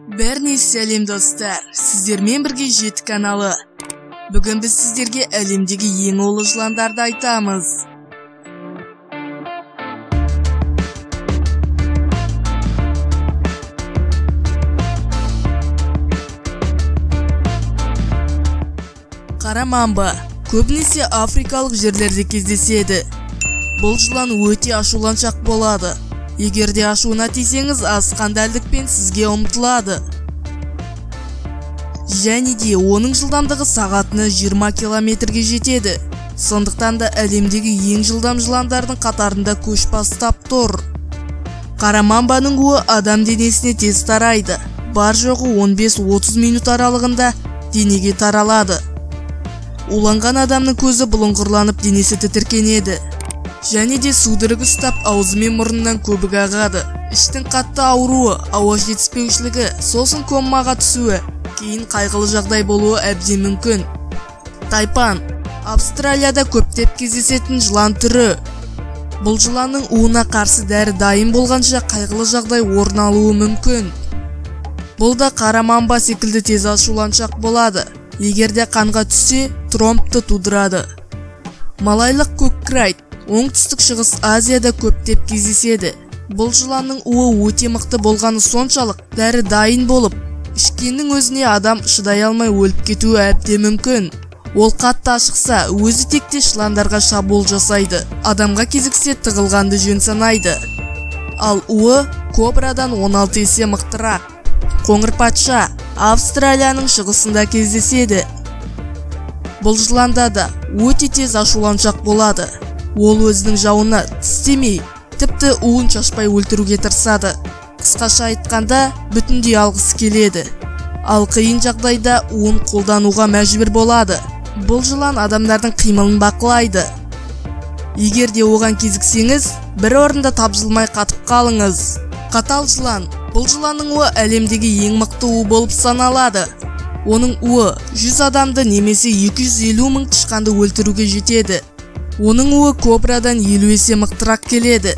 Бәріне сәлем достар, сіздермен бірге Жеті каналы. Бүгін біз сіздерге әлемдегі ең ұлы жыландарды айтамыз. Қара мамба көбінесе африкалық жерлерде кездеседі. Бұл жылан өте ашуланшақ болады. Егерде ашуына тисеңіз, асқан дәлдікпен сізге ұмтылады. Және де оның жылдамдығы сағатына 20 километрге жетеді. Сондықтан да әлемдегі ең жылдам жыландардың қатарында көш бастап тұр. Қара мамбаның уы адам денесіне тез тарайды. Бар жоғы 15-30 минут аралығында денеге таралады. Уланған адамның көзі бұлыңғырланып денесі тітіркенеді. Және де судырып ұстап, аузы мен мұрнынан көбік ағады. Іштің қатты ауруы, ауа жетіспеушілігі, сосын комаға түсуі, кейін қайғылы жағдай болуы әбден мүмкін. Тайпан Австралияда көптеп кездесетін жылан түрі. Бұл жыланның уына қарсы дәрі дайын болғанша қайғылы жағдай орын алуы мүмкін. Бұл да қара мамба секілді тез ашуланшақ болады. Егерде қанға түссе, тромбты тудырады. Малайлық көккрайт оңтүстік шығыс Азияда көптеп кездеседі. Бұл жыланның уы өте мықты болғаны соншалық дәрі дайын болып, ішкеннің өзіне адам шыдай алмай өліп кетуі әбден мүмкін. Ол қатты ашықса, өзі тектес жыландарға шабуыл жасайды. Адамға кезіксе тығылғанды жөн санайды. Ал уы кобрадан 16 есе мықтырақ. Қоңыр патша Австралияның шығысында кездеседі. Бұл жыланда да өте тез ашуланшақ болады. Ол өзінің жауына тістемей, тіпті уын шашпай өлтіруге тырысады. Қысқаша айтқанда, бүтіндей алғысы келеді. Ал қиын жағдайда уын қолдануға мәжбүр болады. Бұл жылан адамдардың қимылын бақылайды. Егерде оған кезіксеңіз, бір орында тапжылмай қатып қалыңыз. Қатал жылан. Бұл жыланның уы әлемдегі ең мықты у болып саналады. Оның уы 100 адамды немесе 250 мың тышқанды өлтіруге жетеді. Оның уы кобрадан 50 есе мықтырақ келеді.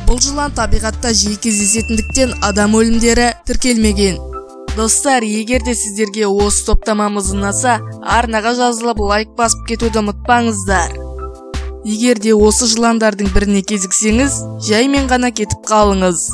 Бұл жылан табиғатта жиі кездесетіндіктен адам өлімдері тіркелмеген. Достар, егерде сіздерге осы топтамамыз ұнаса, арнаға жазылып лайк басып кетуді ұмытпаңыздар. Егерде осы жыландардың біріне кезіксеңіз, жаймен ғана кетіп қалыңыз.